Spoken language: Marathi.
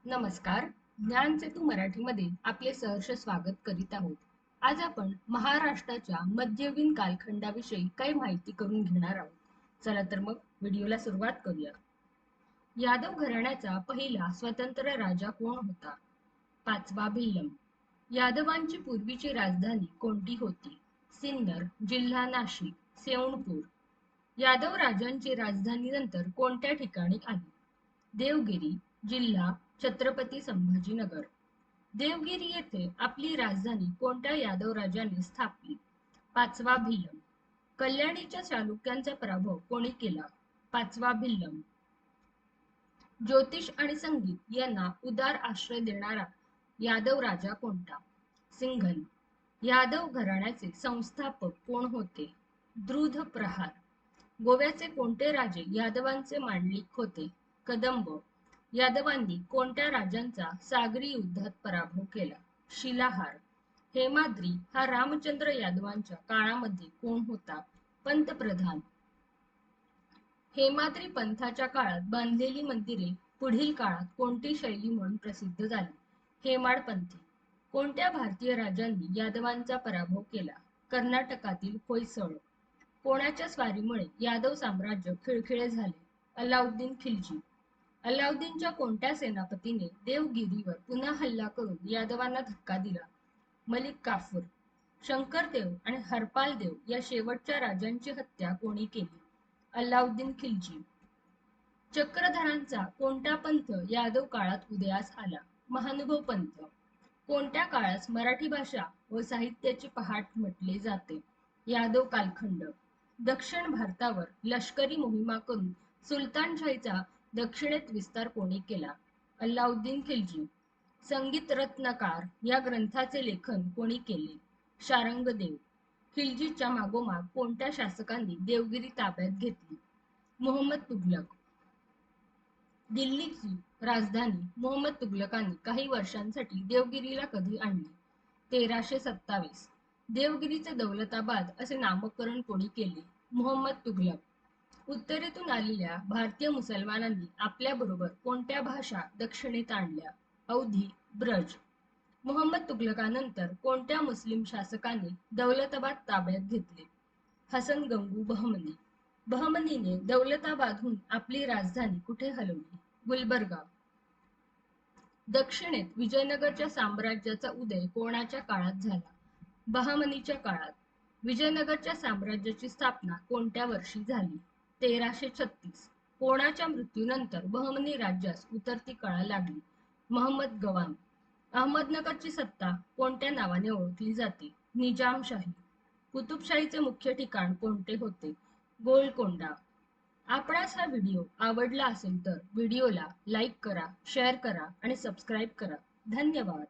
नमस्कार. ज्ञानसेतू मराठीमध्ये आपले सहर्ष स्वागत करीत आहोत. आज आपण महाराष्ट्राच्या मध्ययुगीन कालखंडाविषयी काही माहिती करून घेणार आहोत. चला तर मग व्हिडिओला सुरुवात करूया. यादव घराण्याचा पहिला स्वतंत्र राजा कोण होता? पाचवा भिल्लम. यादवांची पूर्वीची राजधानी कोणती होती? सिन्नर, जिल्हा नाशिक, सेवणपूर. यादव राजांची राजधानी नंतर कोणत्या ठिकाणी आली? देवगिरी, जिल्हा छत्रपती संभाजीनगर. देवगिरी येथे आपली राजधानी कोणत्या यादव राजाने स्थापली? पाचवा भिल्लम. कल्याणीच्या चालुक्यांचा पराभव कोणी केला? पाचवा भिल्लम. ज्योतिष आणि संगीत यांना उदार आश्रय देणारा यादव राजा कोणता? सिंघल. यादव घराण्याचे संस्थापक कोण होते? द्रुध प्रहार. गोव्याचे कोणते राजे यादवांचे मांडलिक होते? कदंब. यादवांनी कोणत्या राजांचा सागरी युद्धात पराभव केला? शिलाहार. हेमाद्री हा रामचंद्र यादवांच्या काळामध्ये कोण होता? पंतप्रधान. हेमाद्री पंथाच्या काळात बांधलेली मंदिरे पुढील काळात कोणती शैली म्हणून प्रसिद्ध झाली? हेमाडपंथी. कोणत्या भारतीय राजांनी यादवांचा पराभव केला? कर्नाटकातील होयसळ. कोणाच्या स्वारीमुळे यादव साम्राज्य खिळखिळे झाले? अल्लाउद्दीन खिलजी. अल्लाउद्दीनच्या कोणत्या सेनापतीने देवगिरीवर पुन्हा हल्ला करून यादवांना धक्का दिला? मलिक काफूर. शंकरदेव आणि हरपालदेव या शेवटच्या राजांची हत्या कोणी केली? अल्लाउद्दीन खिलजी. चक्रधरांचा कोणता पंथ यादव काळात उदयास आला? महानुभव पंथ. कोणत्या काळास मराठी भाषा व साहित्याची पहाट म्हटले जाते? यादव कालखंड. दक्षिण भारतावर लष्करी मोहिमा करून सुलतानशाहीचा दक्षिणेत विस्तार कोणी केला? अल्लाउद्दीन खिलजी. संगीत रत्नकार या ग्रंथाचे लेखन कोणी केले? शारंगदेव. खिलजीच्या मागोमाग कोणत्या शासकांनी देवगिरी ताब्यात घेतली? मोहम्मद तुघलक. दिल्लीची राजधानी मोहम्मद तुघलकांनी काही वर्षांसाठी देवगिरीला कधी आणली? 1327. देवगिरीचे दौलताबाद असे नामकरण कोणी केले? मोहम्मद तुघलक. उत्तरेतून आलेल्या भारतीय मुसलमानांनी आपल्याबरोबर कोणत्या भाषा दक्षिणेत आणल्या? अवधी, ब्रज. मोहम्मद तुघलकानंतर कोणत्या मुस्लिम शासकाने दौलताबाद ताब्यात घेतले? हसन गंगू बहमनी. बहमनीने दौलताबादहून आपली राजधानी कुठे हलवली? गुलबर्गा. दक्षिणेत विजयनगरच्या साम्राज्याचा उदय कोणाच्या काळात झाला? बहामनीच्या काळात. विजयनगरच्या साम्राज्याची स्थापना कोणत्या वर्षी झाली? 1336. कोणाच्या मृत्यूनंतर बहमनी राज्यास उतरती कळा लागली? महम्मद गवान. अहमदनगरची सत्ता कोणत्या नावाने ओळखली जाते? निजामशाही. कुतुबशाहीचे मुख्य ठिकाण कोणते होते? गोलकोंडा. आपणास हा व्हिडिओ आवडला असेल तर व्हिडिओला लाईक करा, शेअर करा आणि सबस्क्राईब करा. धन्यवाद.